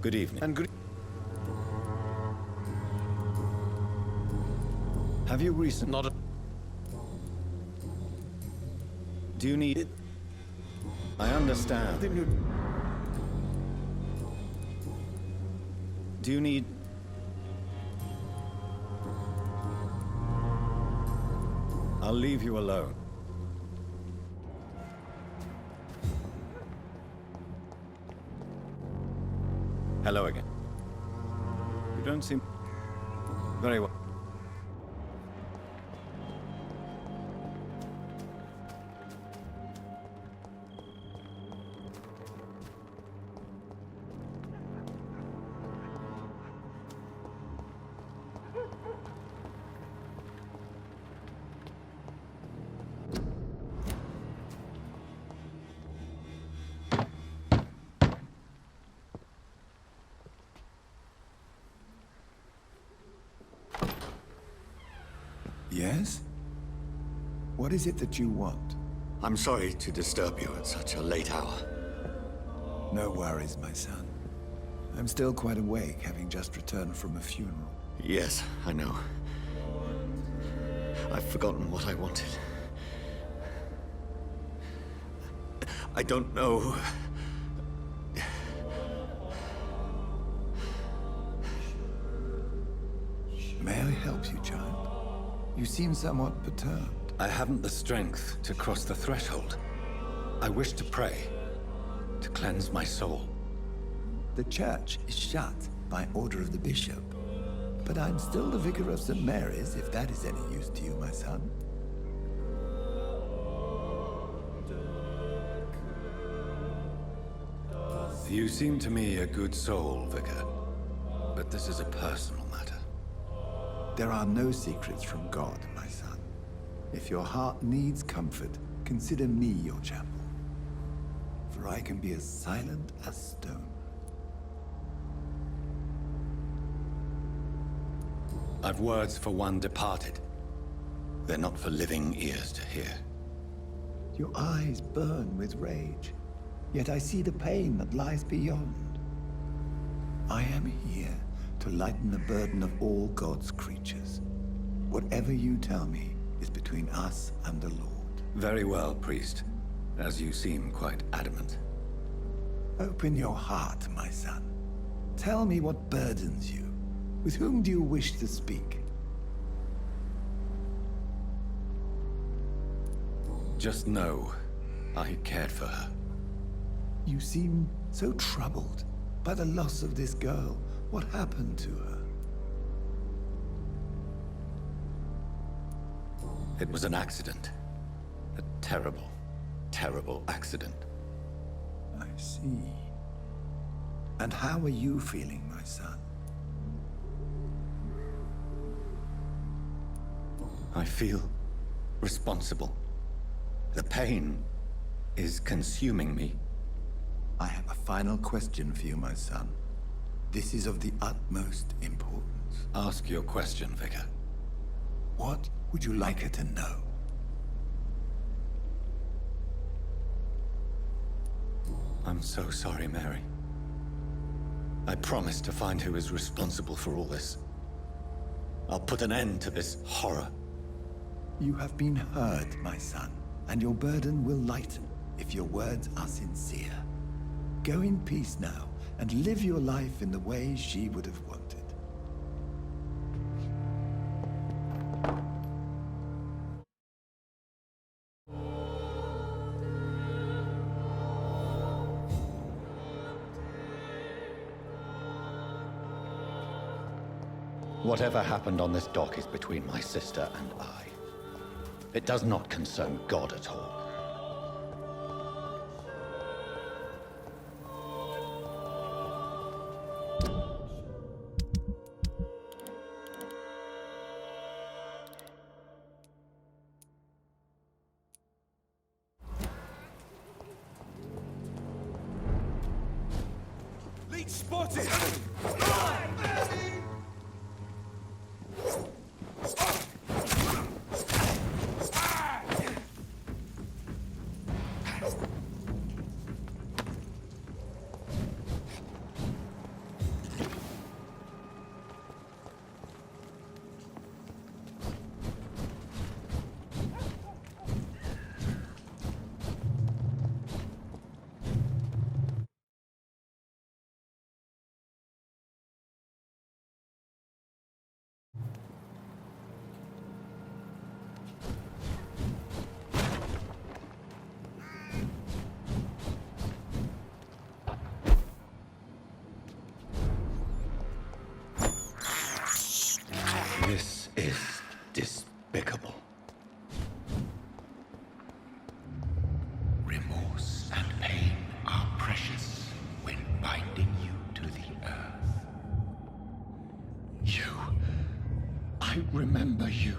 Good evening. And good. Have you recently... Not a... Do you need it? I understand. Do you need... I'll leave you alone. Hello again. You don't seem... Very well. Yes? What is it that you want? I'm sorry to disturb you at such a late hour. No worries, my son. I'm still quite awake, having just returned from a funeral. Yes, I know. I've forgotten what I wanted. I don't know. May I help you, child? You seem somewhat perturbed. I haven't the strength to cross the threshold. I wish to pray, to cleanse my soul. The church is shut by order of the bishop. But I'm still the vicar of St. Mary's, if that is any use to you, my son. You seem to me a good soul, Vicar. But this is a personal matter. There are no secrets from God, my son. If your heart needs comfort, consider me your chapel. For I can be as silent as stone. I've words for one departed. They're not for living ears to hear. Your eyes burn with rage, yet I see the pain that lies beyond. I am here to lighten the burden of all God's creatures. Whatever you tell me is between us and the Lord. Very well, priest. As you seem quite adamant. Open your heart, my son. Tell me what burdens you. With whom do you wish to speak? Just know, I cared for her. You seem so troubled by the loss of this girl. What happened to her? It was an accident. A terrible, terrible accident. I see. And how are you feeling, my son? I feel responsible. The pain is consuming me. I have a final question for you, my son. This is of the utmost importance. Ask your question, Vicar. What would you like her to know? I'm so sorry, Mary. I promise to find who is responsible for all this. I'll put an end to this horror. You have been heard, my son, and your burden will lighten if your words are sincere. Go in peace now, and live your life in the way she would have wanted. Whatever happened on this dock is between my sister and I. It does not concern God at all. Leech spotted! remember you.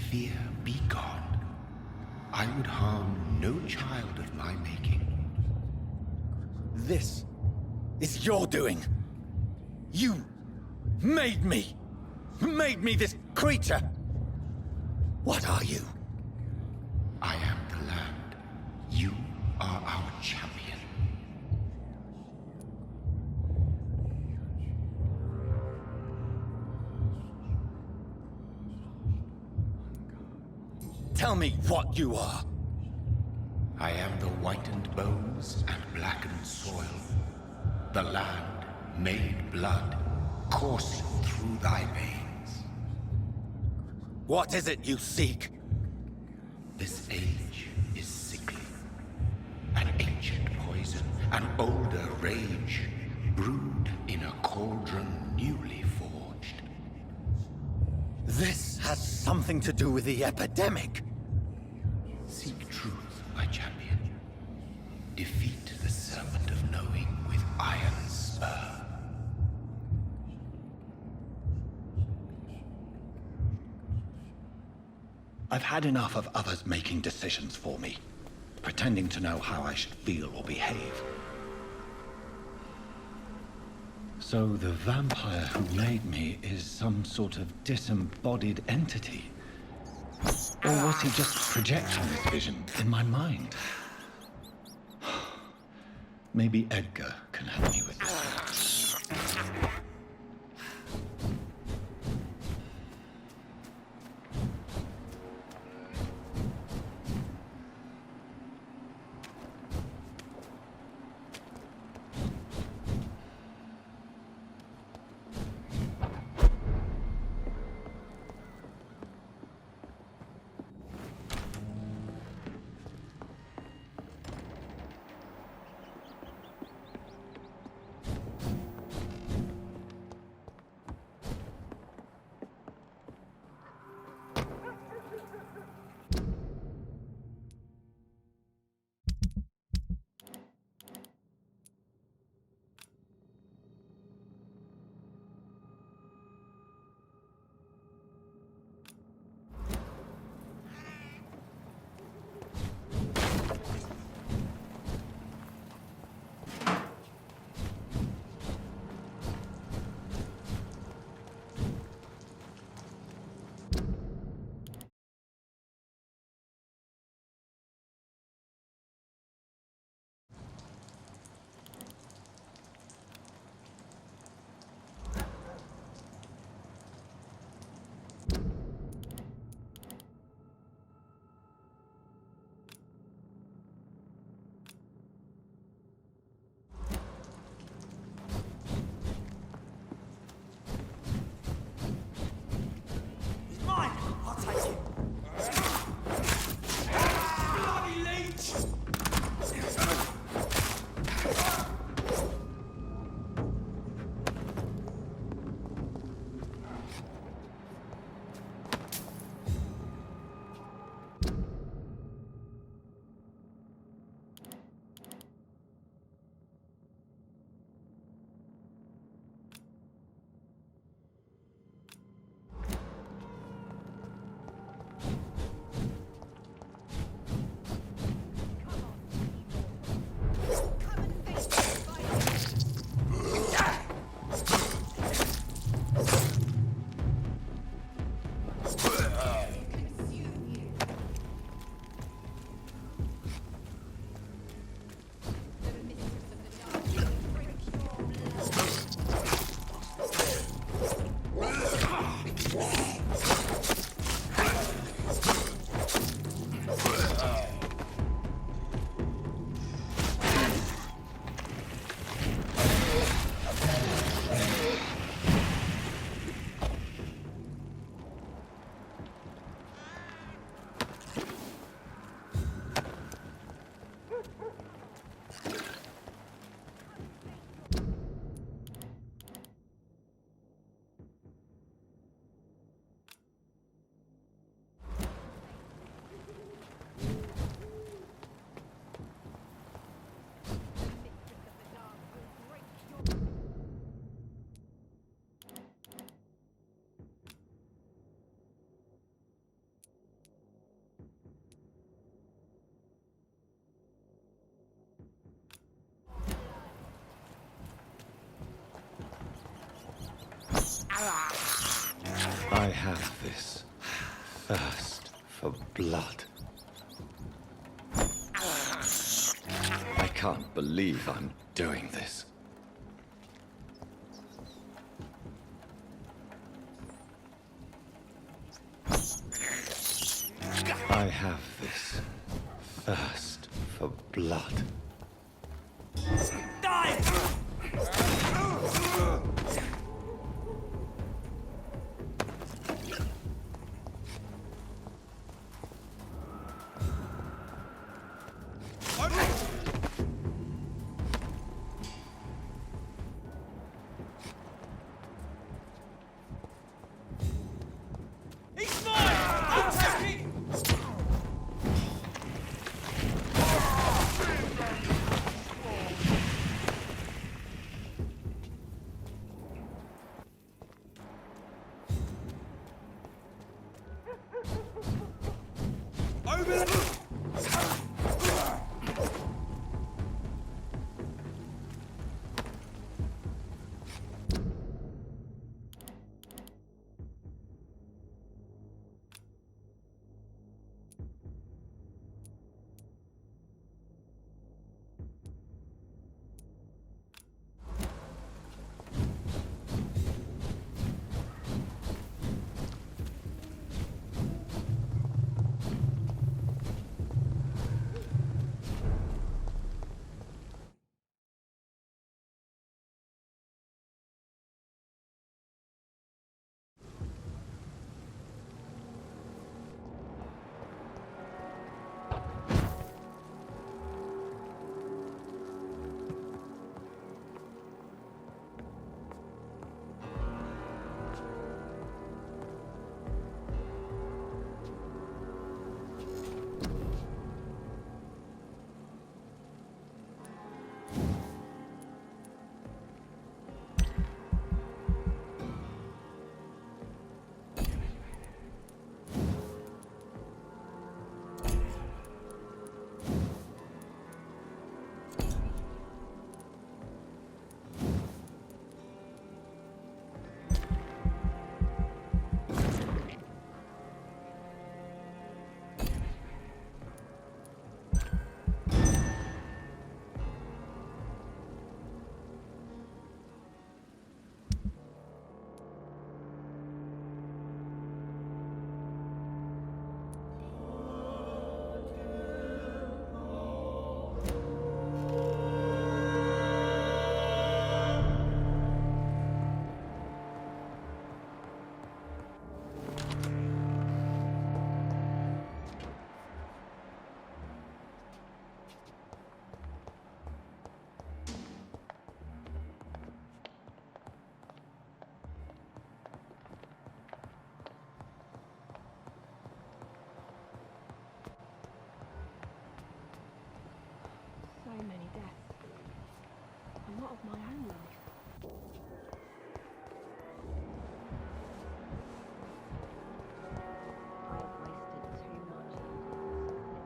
Fear be gone. I would harm no child of my making. This is your doing. You made me. Made me this creature. What are you? I am the land. You are our champion. Tell me what you are. I am the whitened bones and blackened soil. The land made blood coursing through thy veins. What is it you seek? This age is sickly. An ancient poison, an older rage, brewed in a cauldron newly forged. This has something to do with the epidemic. Seek truth, my champion. Defeat the serpent of knowing with iron spur. I've had enough of others making decisions for me, pretending to know how I should feel or behave. So the vampire who made me is some sort of disembodied entity? Or was he just projecting this vision in my mind? Maybe Edgar can help me with this. I have this thirst for blood. I can't believe I'm doing this. I have this thirst for blood. So many deaths. A lot of my own life. I've wasted too much.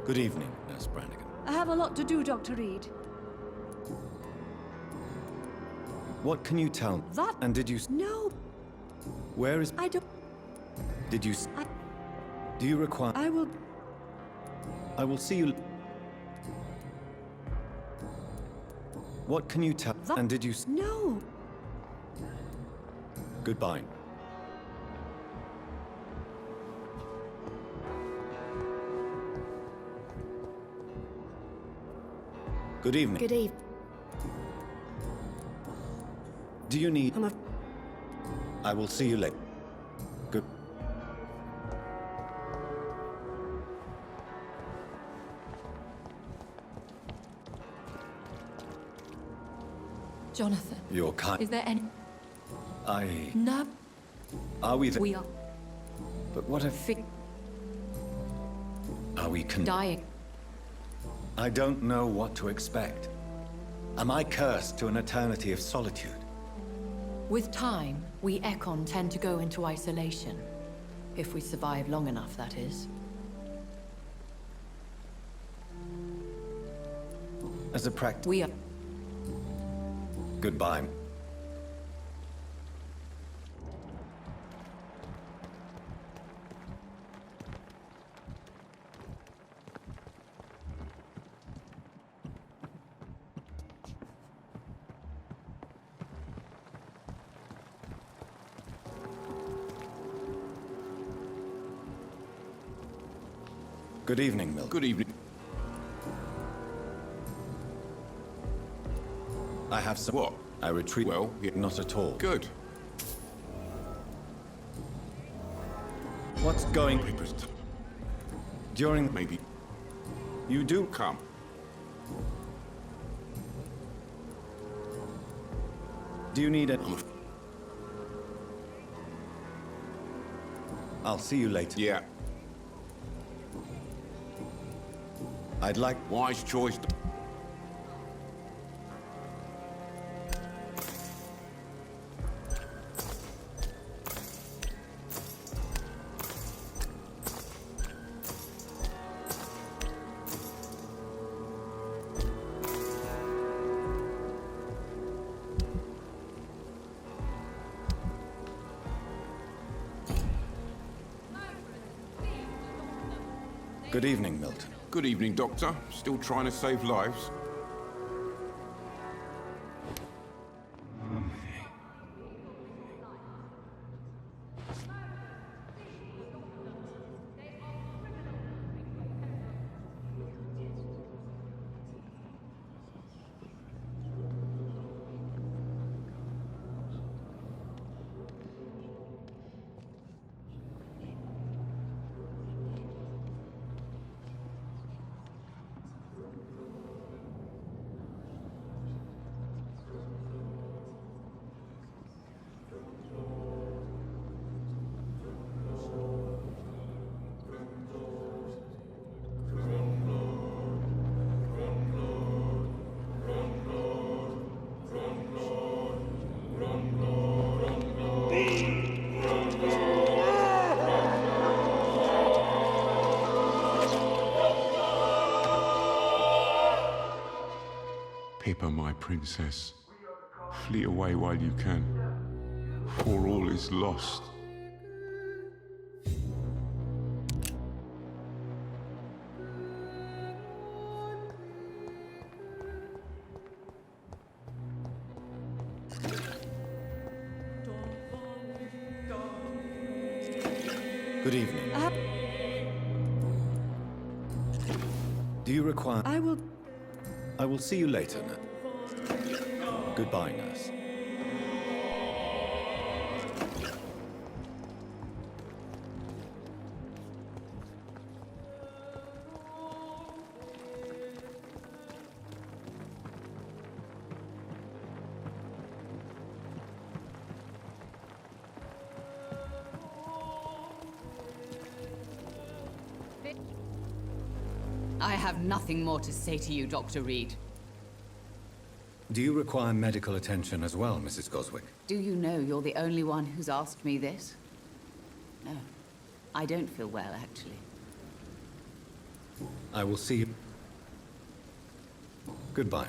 Good evening, Nurse Brannigan. I have a lot to do, Dr. Reed. What can you tell me? That- And did you... No, Where is... I don't. Did you... I- Do you require... I will. I will see you... What can you tell... That- And did you... No. Goodbye. Good evening. Good eve. Do you need... I'm a. I will see you later. Good... Jonathan, You're kind... is there any... I... No, Are we there? we are... But what if... Fi- Are we Dying. I don't know what to expect. Am I cursed to an eternity of solitude? With time, we Ekon tend to go into isolation. If we survive long enough, that is. As a practice. We are... Goodbye. Good evening, Milk. Good evening. I have some... What? I retreat... Well, yeah. Not at all. Good. What's going... Papers. During... Maybe. You do... Come. Do you need it? I'm a... I'll see you later. Yeah. I'd like... Wise choice. Good evening, Milton. Good evening, Doctor. Still trying to save lives? Pippa, my princess, flee away while you can, for all is lost. Good evening. Do you require... I will see you later, Nurse. Goodbye, Nurse. I have nothing more to say to you, Dr. Reed. Do you require medical attention as well, Mrs. Goswick? Do you know you're the only one who's asked me this? No. I don't feel well, actually. I will see you. Goodbye.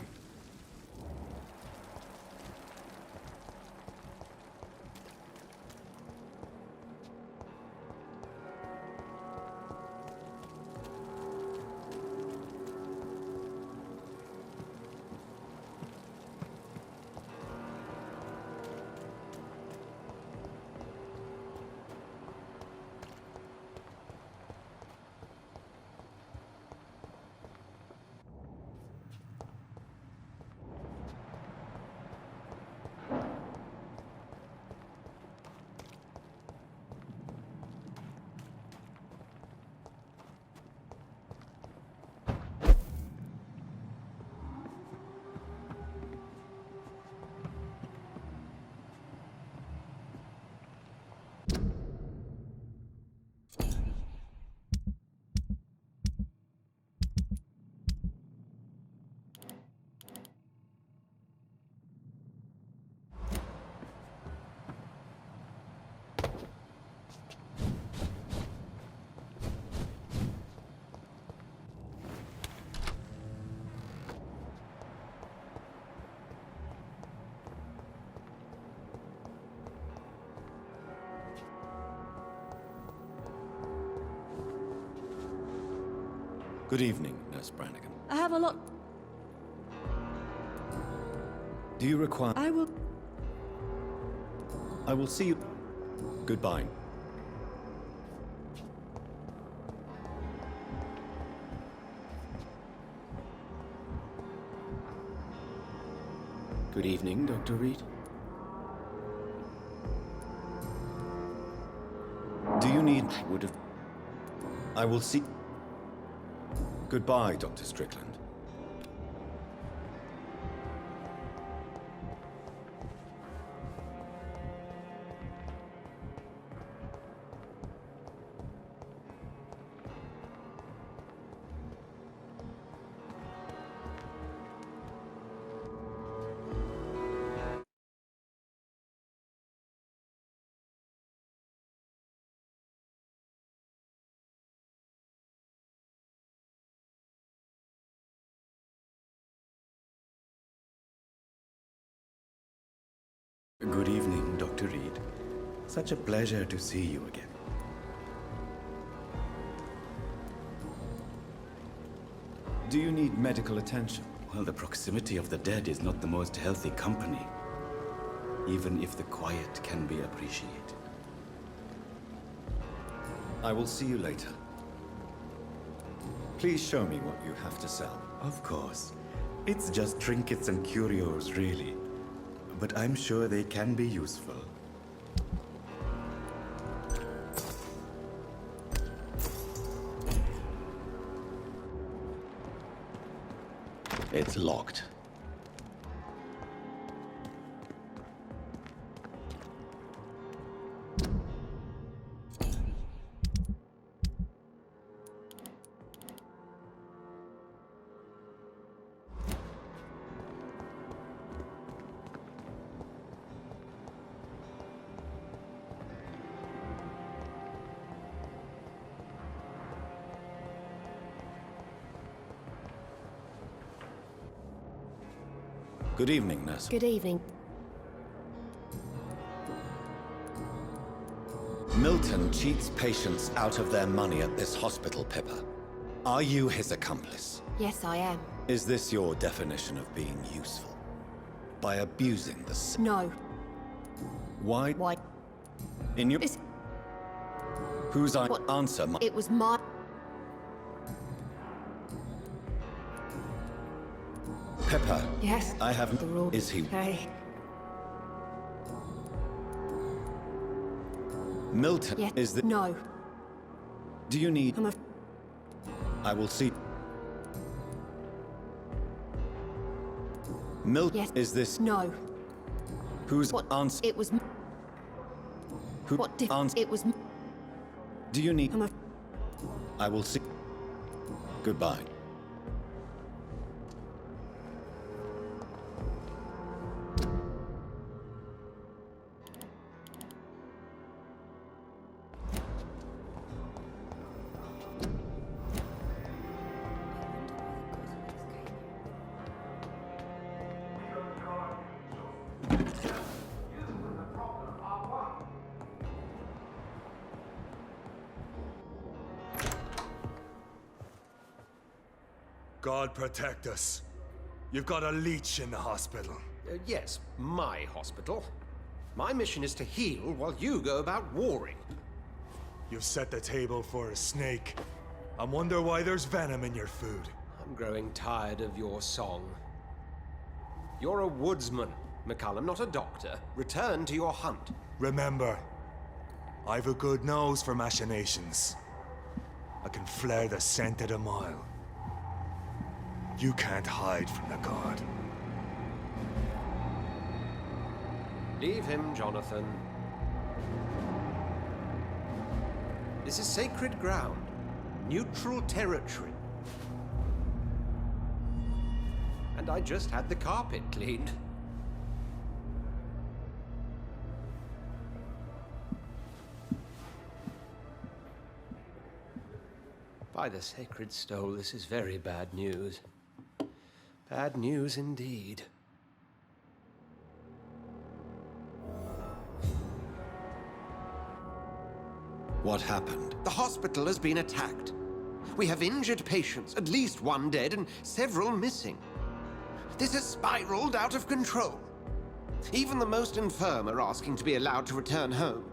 Good evening, Nurse Brannigan. I have a lot. Do you require... I will. I will see you... Goodbye. Good evening, Dr. Reed. Do you need... I would have... I will see... Goodbye, Dr. Strickland. Good evening, Dr. Reed. Such a pleasure to see you again. Do you need medical attention? Well, the proximity of the dead is not the most healthy company, even if the quiet can be appreciated. I will see you later. Please show me what you have to sell. Of course. It's just trinkets and curios, really. But I'm sure they can be useful. It's locked. Good evening, Nurse. Good evening. Milton cheats patients out of their money at this hospital, Pippa. Are you his accomplice? Yes, I am. Is this your definition of being useful? By abusing the sick? No. Why? Why? In your... It's... Whose What? answer? It was my... Pippa. Yes. I have... The rule. Is he... Hey. Milton, Yes. is the... No. Do you need... I'm a... I will see... Milton, Yes. is this... No. Whose What? answer? It was... Who What did... answer? It was... Do you need... I'm a... I will see... Goodbye. God protect us. You've got a leech in the hospital. Yes, my hospital. My mission is to heal while you go about warring. You've set the table for a snake. I wonder why there's venom in your food. I'm growing tired of your song. You're a woodsman, McCullum, not a doctor. Return to your hunt. Remember, I've a good nose for machinations. I can flare the scent at a mile. You can't hide from the god. Leave him, Jonathan. This is sacred ground. Neutral territory. And I just had the carpet cleaned. By the sacred stole, this is very bad news. Bad news indeed. What happened? The hospital has been attacked. We have injured patients, at least one dead and several missing. This has spiraled out of control. Even the most infirm are asking to be allowed to return home.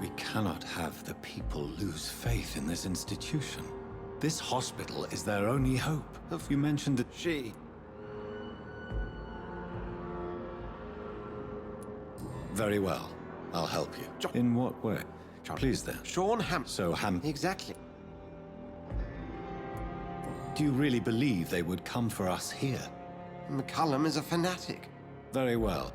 We cannot have the people lose faith in this institution. This hospital is their only hope. You mentioned that She... Very well. I'll help you. Jo- In what way? John- Please then. Sean Ham... So Exactly. do you really believe they would come for us here? McCullum is a fanatic. Very well.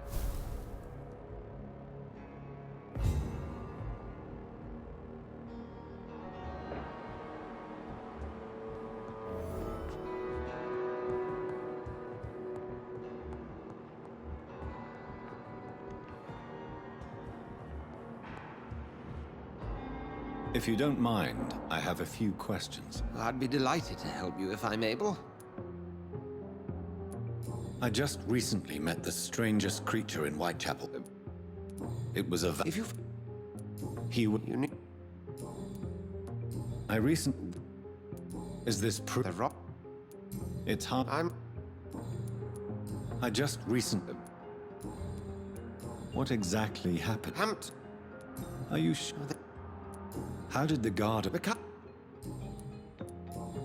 If you don't mind, I have a few questions. I'd be delighted to help you if I'm able. I just recently met the strangest creature in Whitechapel. It was a If you... He would... You need... I recent... Is this The proof? rock... It's hard... I'm... I just recently... What exactly happened? Hampton... Are you How did the guard... McCullum...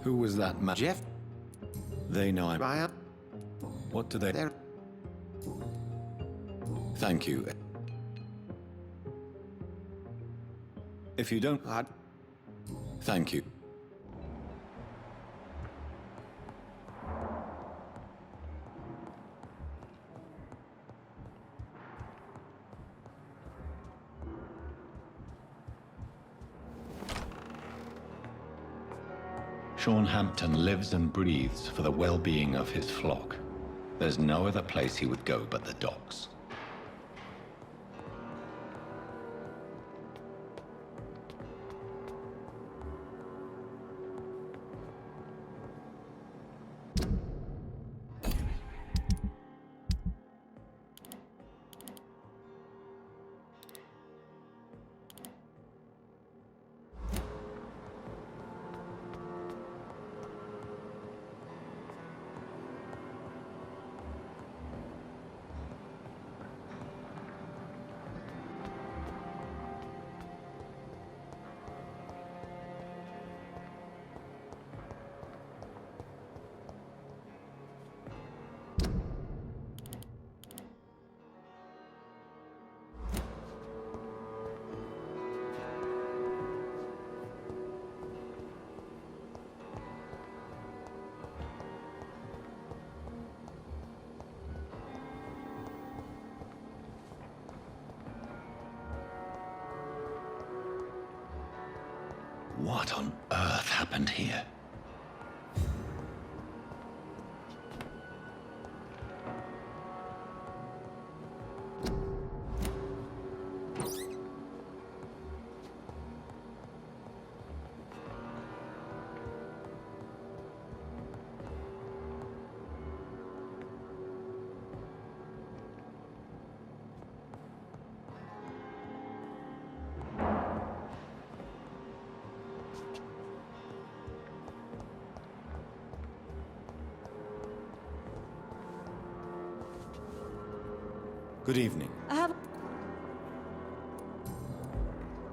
Who was that man? Jeff... They know I'm... Ryan... What do they... They're... Thank you. If you don't... I'd... Thank you. Sean Hampton lives and breathes for the well-being of his flock. There's no other place he would go but the docks. What on earth happened here? Good evening. I have...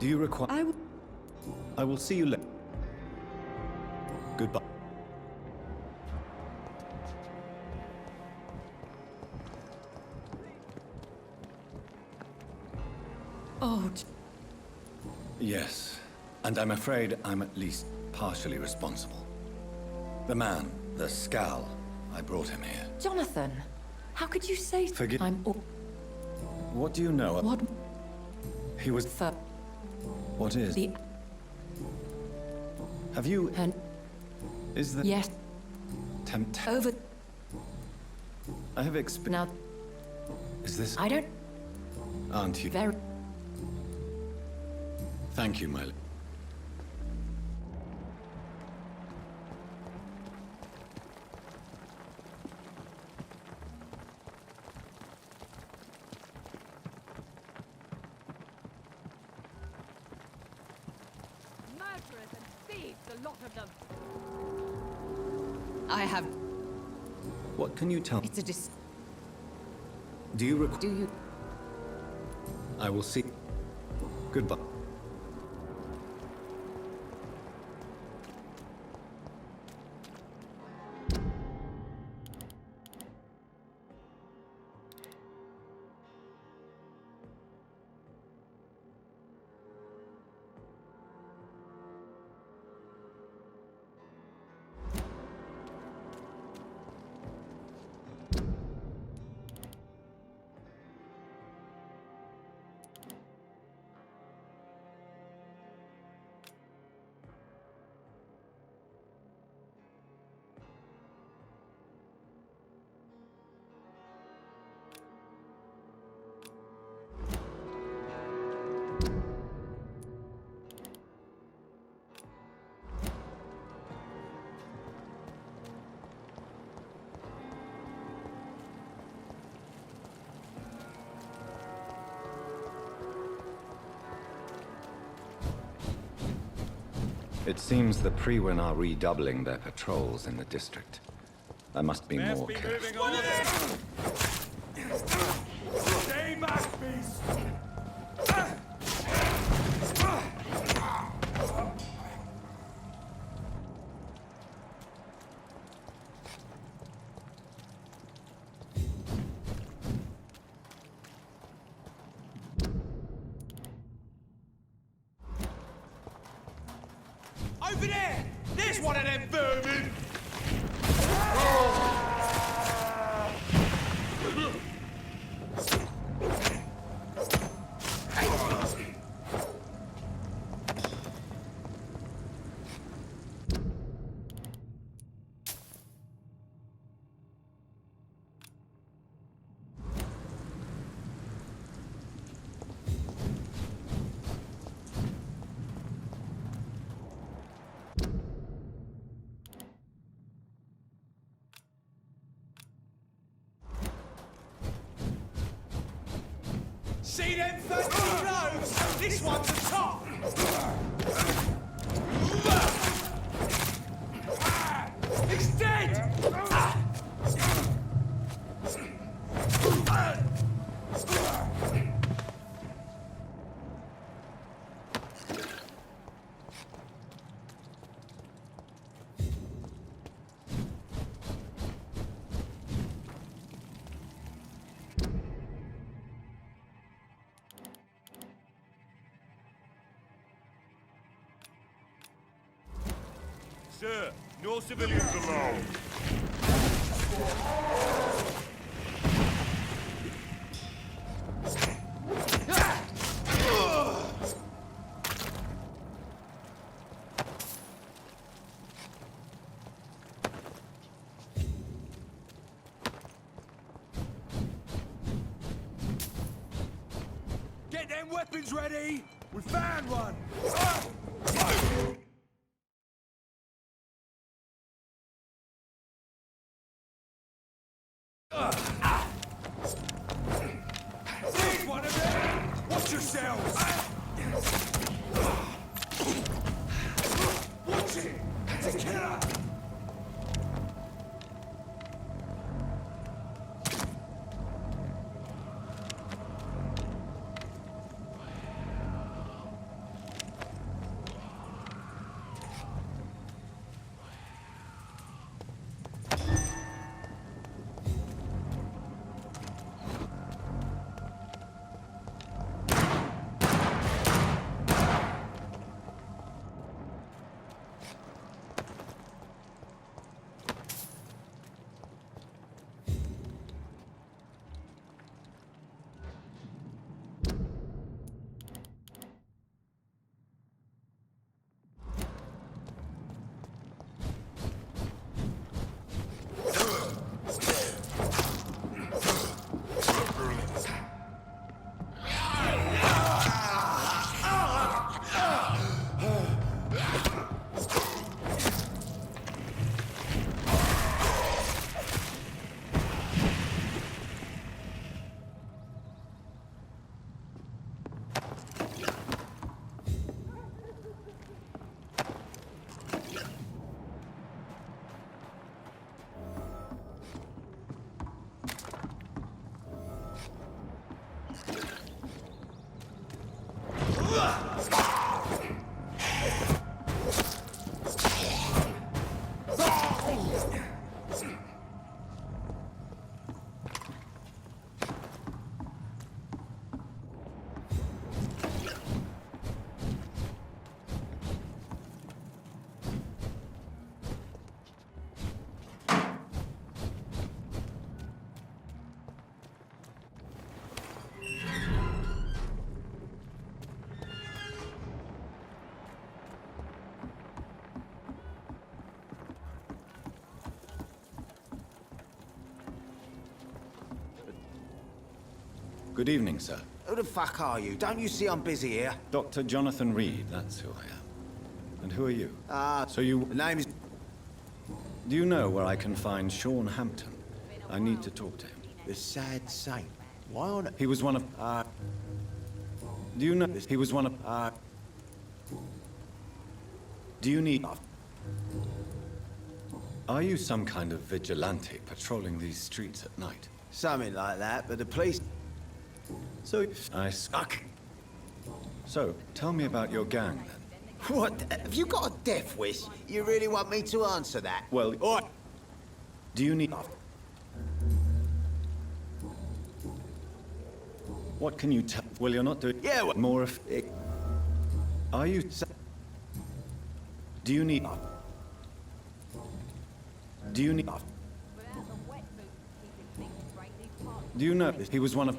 Do you require... I will see you later. Goodbye. Oh, Yes, and I'm afraid I'm at least partially responsible. The man, the scowl, I brought him here. Jonathan, how could you say... Forgive- I'm... What do you know? What... He was... For... What is? The... Have you... And... Is the... Yes, Tempt... over... I have exp... Now, Is this... I don't... Aren't you... Very... Thank you, my... The lot of them. I have... What can you tell? It's a Do you recall? Do you... I will see. Goodbye. It seems the Priwen are redoubling their patrols in the district. I must be more careful. Stay back, beast! Over there! There's one of them vermin! See them fancy blows? This one's a top! He's dead! Sir, no civilians allowed. Get them weapons ready! We found one! There's one of them! Watch yourselves! Watch it! It's a killer! Good evening, sir. Who the fuck are you? Don't you see I'm busy here? Dr. Jonathan Reed, that's who I am. And who are you? So you... The name is... Do you know where I can find Sean Hampton? I need to talk to him. The Sad Saint. Why on... He was one of... Do you know... He was one of... Do you need... Are you some kind of vigilante patrolling these streets at night? Something like that, but the police... So... I suck. So, tell me about your gang, then. What? Have you got a death wish? You really want me to answer that? Well... Oi! Do you need... What can you tell? Well, you're not doing... Yeah, well... More of... Are you... Do you need... Do you need... Do you know he was one of...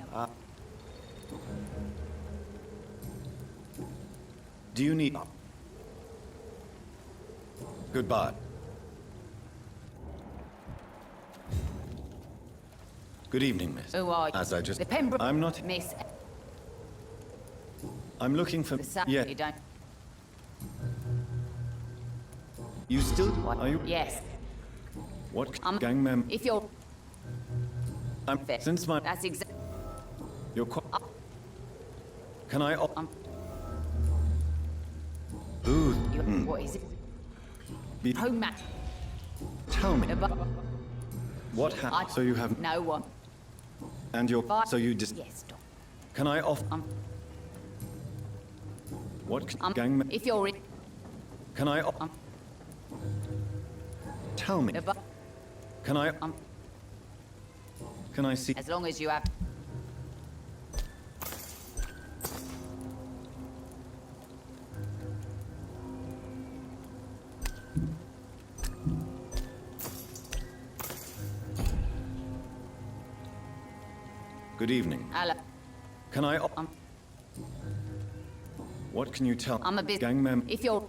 Do you need... Goodbye. Good evening, miss. Who are you? As I just... The Pembroke... I'm not... Miss... I'm looking for... The Sa- Yeah. You don't... You still... What? Are you... Yes. What I'm... gang member... If you're... I'm... Since my... That's exactly... You're Can I... Ooh. What is it? Be... Home man. Tell me. But... What happened? So you have... No one. And you're... But... So you just... Yes, Doc. Can I off... What gang... If you're in... Can I... Tell me. But... Can I... Can I see... As long as you have... Good evening. Hello. Can I... What can you tell... I'm a bit... Gang member... If you're...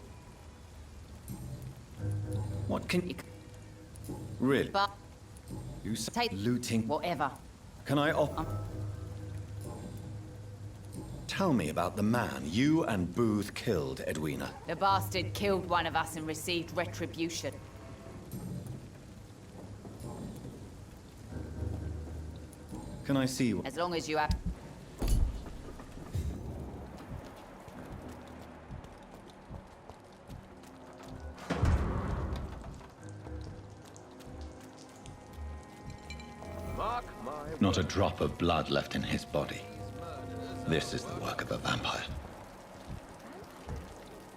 What can... Really? But... You say... Take... Looting... Whatever. Can I... Tell me about the man you and Booth killed, Edwina. The bastard killed one of us and received retribution. Can I see... As long as you have... Not a drop of blood left in his body. This is the work of a vampire.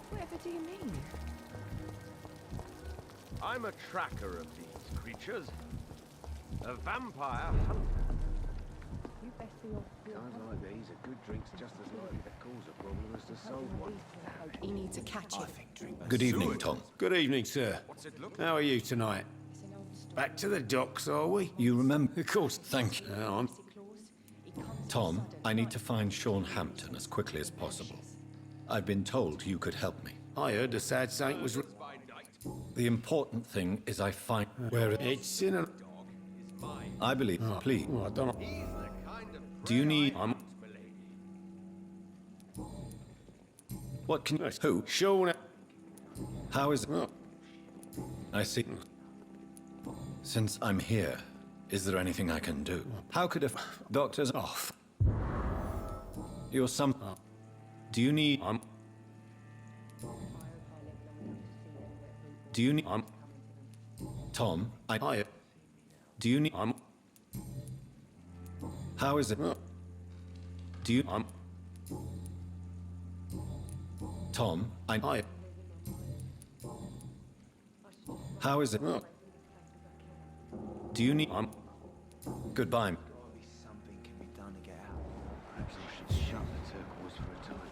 Whatever do you mean? I'm a tracker of these creatures. A vampire hunter. You better off. Times like these, a good drink's just as likely to cause a problem as to solve one. He needs to catch it. Good evening, Tom. Good evening, sir. How are you tonight? Back to the docks, are we? You remember... Of course. Thank you. I'm... Tom, I need to find Sean Hampton as quickly as possible. I've been told you could help me. I heard the Sad Saint was... The important thing is I find where It's in a... I believe. Please. Well, I don't know. Do you need... I'm... What can... Who? Sean... How is it? I see. Since I'm here, is there anything I can do? How could a... Doctors... off? You're some... Do you need... Do you need... Tom, I... Do you need... How is it? Do you... Tom, I... How is it? Do you need... Goodbye. Something can be done to get out. Perhaps I should shut the turquoise for a time.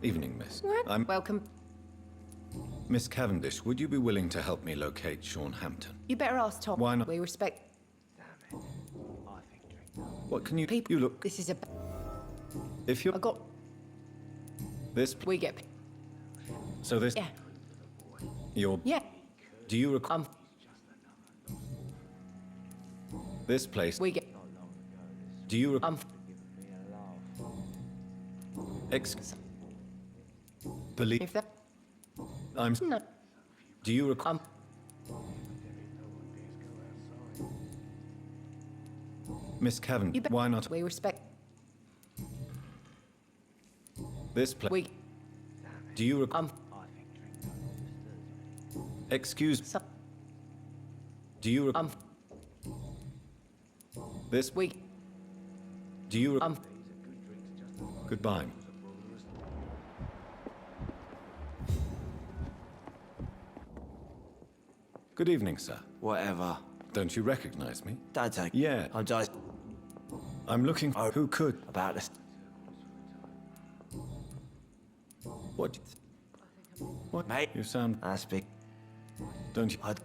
Evening, miss. What? Welcome. Miss Cavendish, would you be willing to help me locate Sean Hampton? You better ask Tom. Why not? We respect... What can you... People... You look... This is a... If you... I got... This... We get... So this... Yeah. You're... Yeah. Do you recall... This place. We get. Do you? Believe. If that. I'm. No. Do you recall? Miss Cavan, You bet. why not? We respect. This place. We. Do you recall? Excuse. So, Do you recall? This. we. Do you? Goodbye. Good evening, sir. Whatever. Don't you recognize me? Don't take. Yeah. I'm just I'm looking for who could. about this. What? What? Mate. You sound. I speak. Don't you? I.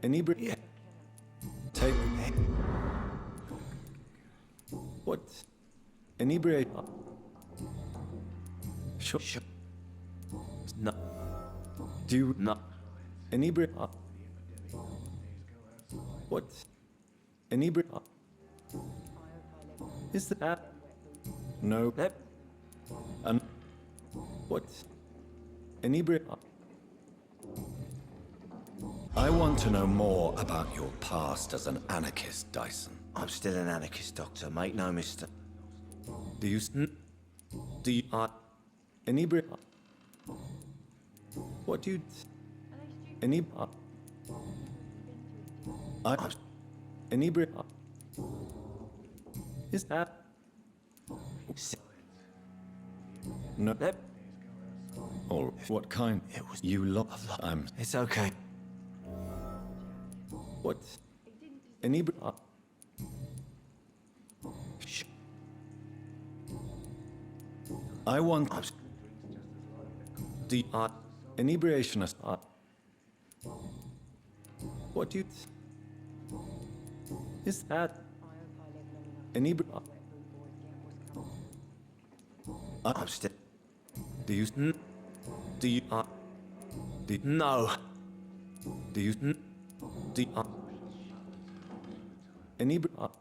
Inebriate. Yeah. Take. What? Inebriate. Sure. Sure. No. Do you No. inebriate? What? Inebriate? Is that? No. Yep. And what? Inebriate? I want to know more about your past as an anarchist, Dyson. I'm still an anarchist, Doctor. Make no mistake. Do you? Do you? Inebriate? What do you? Inebriate? I'm inebriate. Is that? No. Yep. Or what kind? It was You lot. I'm. It's okay. What? Inebriate. Shh. I want. The inebriation. What do you? Is that? Inebriate. I'm still. Do you? Do you? Do you? No. Do you? Do you? Inebriate. Are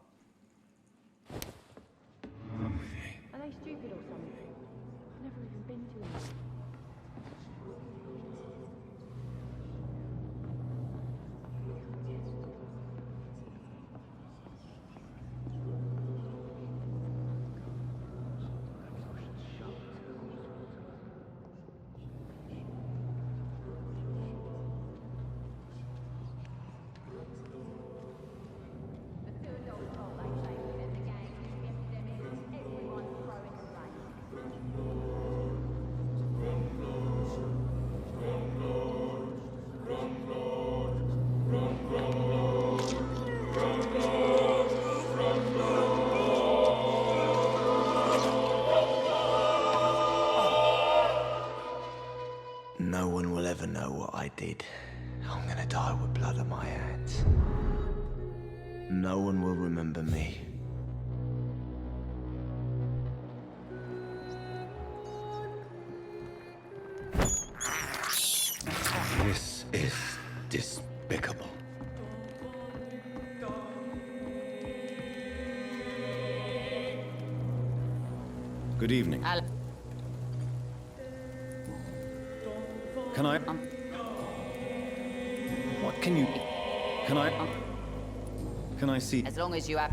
they stupid or something? I've never even been to them. No one will ever know what I did. I'm gonna die with blood on my hands. No one will remember me. This is despicable. Good evening. Can I? What can you? Can I? Can I see? As long as you have.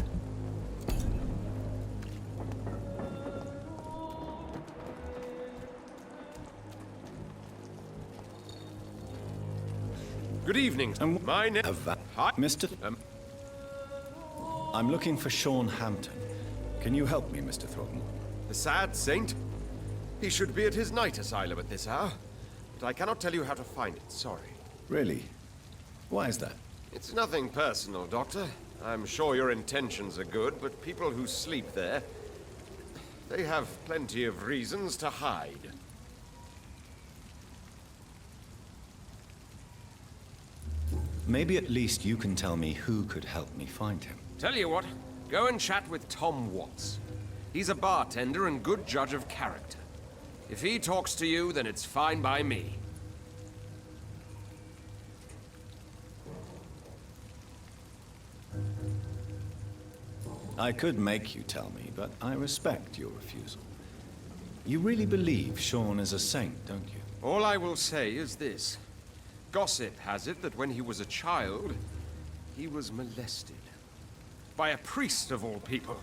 Good evening. My name. Hi, Mr. I'm looking for Sean Hampton. Can you help me, Mr. Thornton? The sad saint? He should be at his night asylum at this hour. But I cannot tell you how to find it, sorry. Really? Why is that? It's nothing personal, Doctor. I'm sure your intentions are good, but people who sleep there, they have plenty of reasons to hide. Maybe at least you can tell me who could help me find him. Tell you what, go and chat with Tom Watts. He's a bartender and good judge of character. If he talks to you, then it's fine by me. I could make you tell me, but I respect your refusal. You really believe Sean is a saint, don't you? All I will say is this. Gossip has it that when he was a child, he was molested. By a priest of all people.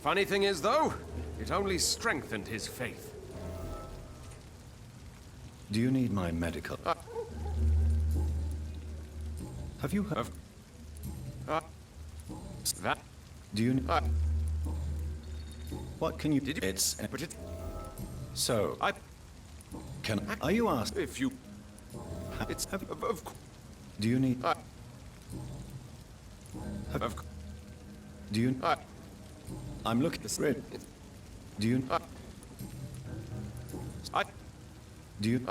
Funny thing is, though, it only strengthened his faith. Do you need my medical? Have you heard? That? Do you? What can you? Did you? It's. But it. So. Can. Are you asked? If you. It's. Do you need? Do you? I'm looking. Do you? Do you?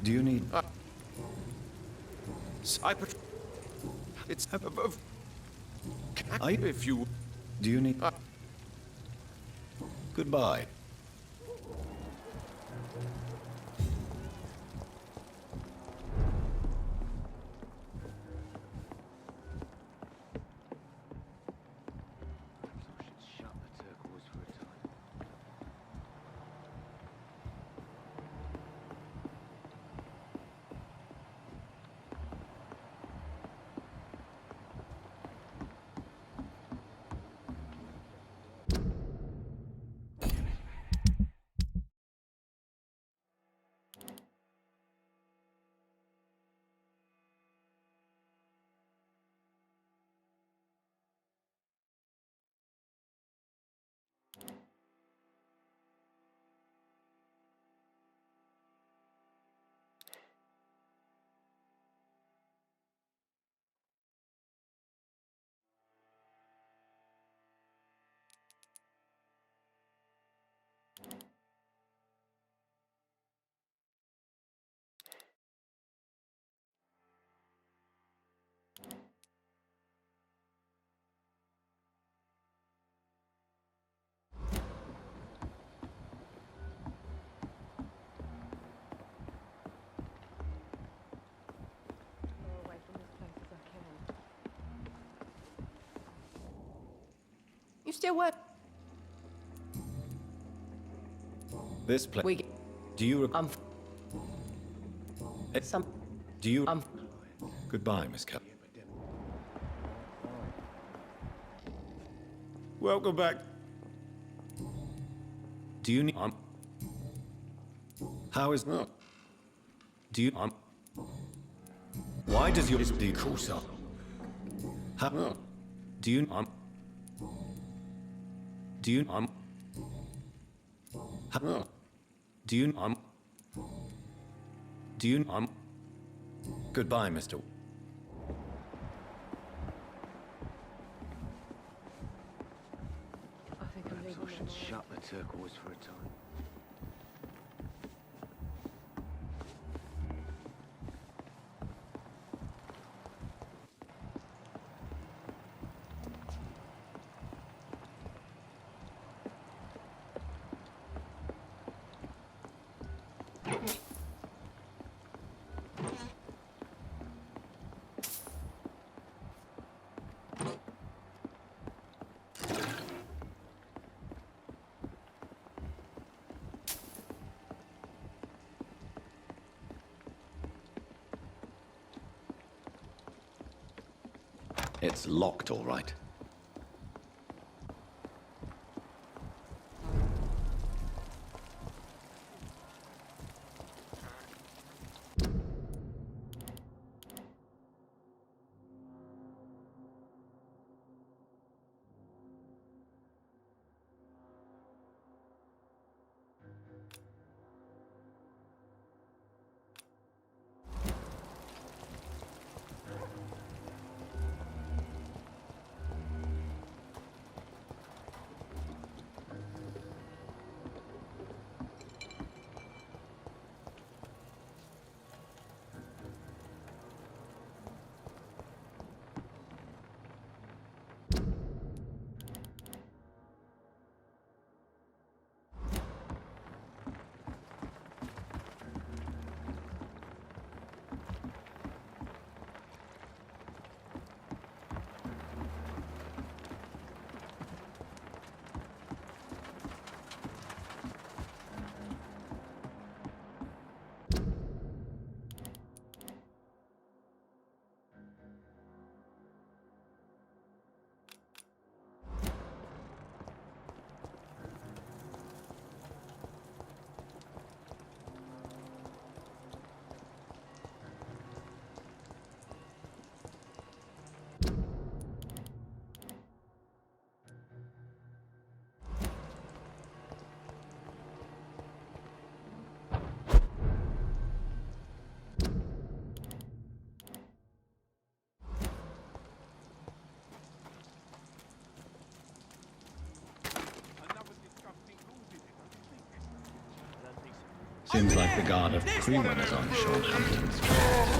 Do you need? It's. If you. Do you need? Goodbye. You still work? This place. We. Do you? Some. Do you? Goodbye, Miss Cap. Welcome back. Do you need? How is? Do you? Why does your deed? How? Do you? Do you? Do you? Do you? Goodbye, Mr. I think I'm leaving. I should shut the turquoise for a time. It's locked, all right. Seems like the guard of Crewen is on Sean Hampton's trail.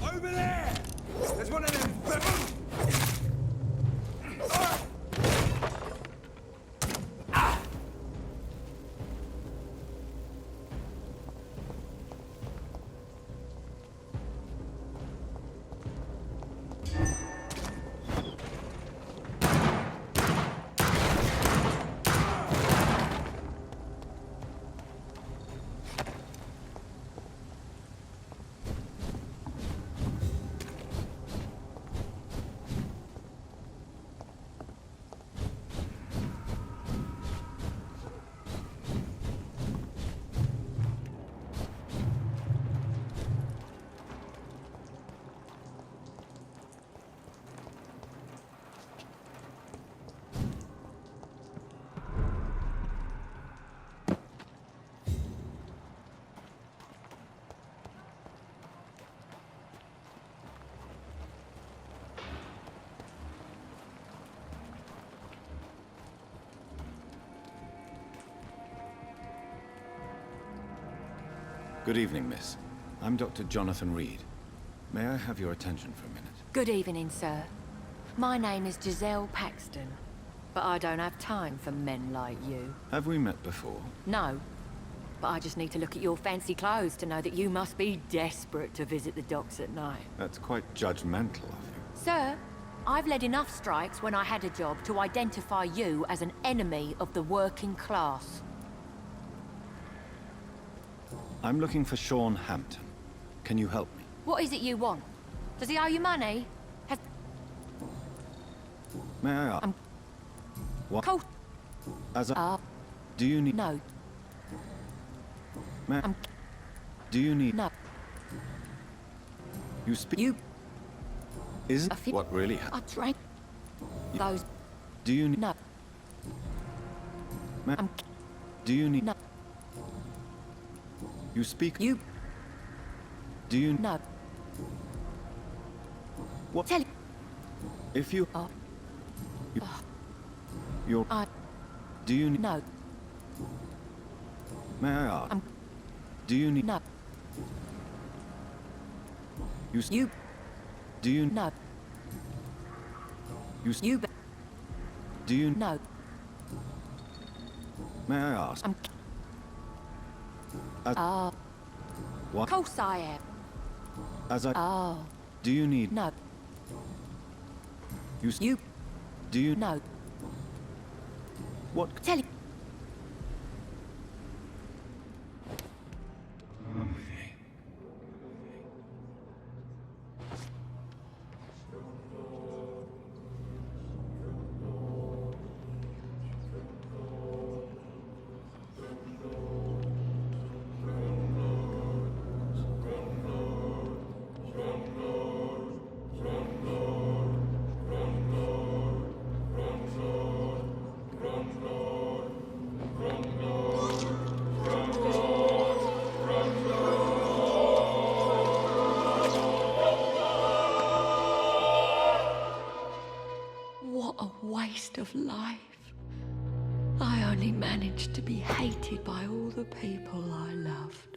Over there! There's one of them. Good evening, miss. I'm Dr. Jonathan Reed. May I have your attention for a minute? Good evening, sir. My name is Giselle Paxton, but I don't have time for men like you. Have we met before? No, but I just need to look at your fancy clothes to know that you must be desperate to visit the docks at night. That's quite judgmental of you. Sir, I've led enough strikes when I had a job to identify you as an enemy of the working class. I'm looking for Sean Hampton. Can you help me? What is it you want? Does he owe you money? Has... May I ask? What? Cold. As a... Do you need... No. May I... Do you need... No. You speak... You... Is it... What really happened? I drank... Those... Do you need... No. May I... Do you need... No. You speak... You... Do you... No. What? Tell... If you... Oh. You... You're... I... Do you need... No. May I ask? Do you need... No. You. Do you... No. You... Do you... No. May I ask? What? Of course I am. As I... Oh. Do you need... No. You... Do you... No. What... Tell you. What a waste of life. I only managed to be hated by all the people I loved.